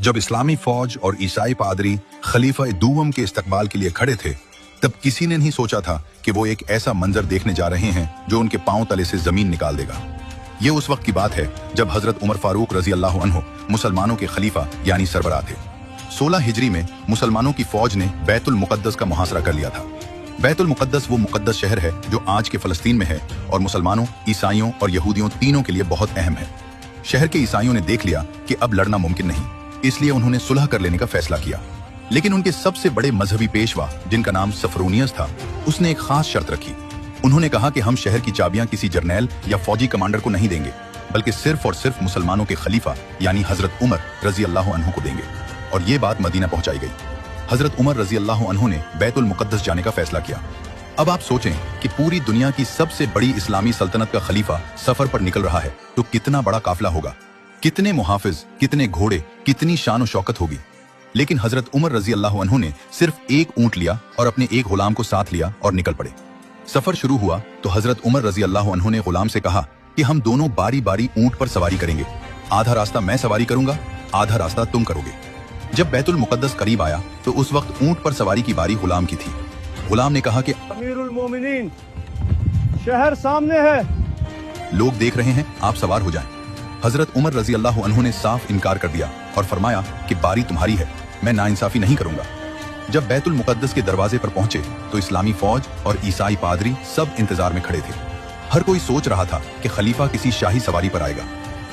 जब इस्लामी फौज और ईसाई पादरी खलीफा दूवम के इस्तकबाल के लिए खड़े थे, तब किसी ने नहीं सोचा था कि वो एक ऐसा मंजर देखने जा रहे हैं जो उनके पांव तले से जमीन निकाल देगा। ये उस वक्त की बात है जब हजरत उमर फारूक रजी अल्लाह अन्हु मुसलमानों के खलीफा यानी सरबराह थे। 16 हिजरी में मुसलमानों की फौज ने बैतुल मुकद्दस का मुहासरा कर लिया था। बैतुल मुकद्दस वो मुकद्दस शहर है जो आज के फलस्तीन में है और मुसलमानों, ईसाइयों और यहूदियों तीनों के लिए बहुत अहम है। शहर के ईसाइयों ने देख लिया कि अब लड़ना मुमकिन नहीं, इसलिए उन्होंने सुलह कर लेने का फैसला किया। लेकिन उनके सबसे बड़े मजहबी पेशवा, जिनका नाम सफरोनियस था, उसने एक खास शर्त रखी। उन्होंने कहा कि हम शहर की चाबियां किसी जर्नैल या फौजी कमांडर को नहीं देंगे, बल्कि सिर्फ और सिर्फ मुसलमानों के खलीफा यानी हजरत उमर रजी अल्लाह अन्हु को देंगे। और ये बात मदीना पहुंचाई गई। हजरत उमर रजी अल्लाह अन्हु ने बैतुल मुकद्दस जाने का फैसला किया। अब आप सोचें कि पूरी दुनिया की सबसे बड़ी इस्लामी सल्तनत का खलीफा सफर पर निकल रहा है तो कितना बड़ा काफिला होगा, कितने मुहाफिज, कितने घोड़े, कितनी शान और शौकत होगी। लेकिन हजरत उमर रजी अल्लाह अन्हु ने सिर्फ एक ऊंट लिया और अपने एक गुलाम को साथ लिया और निकल पड़े। सफर शुरू हुआ तो हजरत उमर रजी अल्लाह अन्हु ने गुलाम से कहा कि हम दोनों बारी बारी ऊंट पर सवारी करेंगे, आधा रास्ता मैं सवारी करूंगा, आधा रास्ता तुम करोगे। जब बैतुल मुकद्दस करीब आया तो उस वक्त ऊंट पर सवारी की बारी गुलाम की थी। गुलाम ने कहा कि अमीरुल मोमिनीन, शहर सामने है, लोग देख रहे हैं, आप सवार हो जाएं। हजरत उमर रजी अल्लाह अन्हु ने साफ इनकार कर दिया और फरमाया कि बारी तुम्हारी है, मैं नाइंसाफी नहीं करूंगा। जब बैतुल मुकद्दस के दरवाजे पर पहुंचे तो इस्लामी फौज और ईसाई पादरी सब इंतजार में खड़े थे। हर कोई सोच रहा था कि खलीफा किसी शाही सवारी पर आएगा,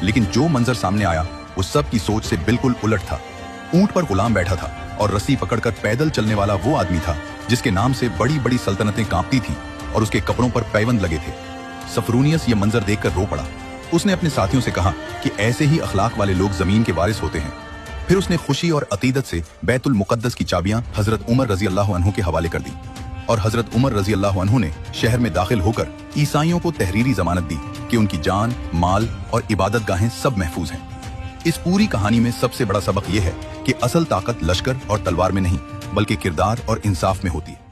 लेकिन जो मंजर सामने आया वो सब की सोच से बिल्कुल उलट था। ऊंट पर गुलाम बैठा था और रस्सी पकड़कर पैदल चलने वाला वो आदमी था जिसके नाम से बड़ी बड़ी सल्तनतें कांपती थीं और उसके कपड़ों पर पैबंद लगे थे। सफरूनियस ये मंजर देखकर रो पड़ा। उसने अपने साथियों से कहा कि ऐसे ही अखलाक वाले लोग जमीन के वारिस होते हैं। फिर उसने खुशी और अकीदत से बैतुल मुकद्दस की चाबियां हजरत उमर रजी अल्लाह अन्हु के हवाले कर दी और हजरत उमर रजी अल्लाह अन्हु ने शहर में दाखिल होकर ईसाइयों को तहरीरी जमानत दी कि उनकी जान, माल और इबादत गाहें सब महफूज हैं। इस पूरी कहानी में सबसे बड़ा सबक यह है कि असल ताकत लश्कर और तलवार में नहीं, बल्कि किरदार और इंसाफ में होती है।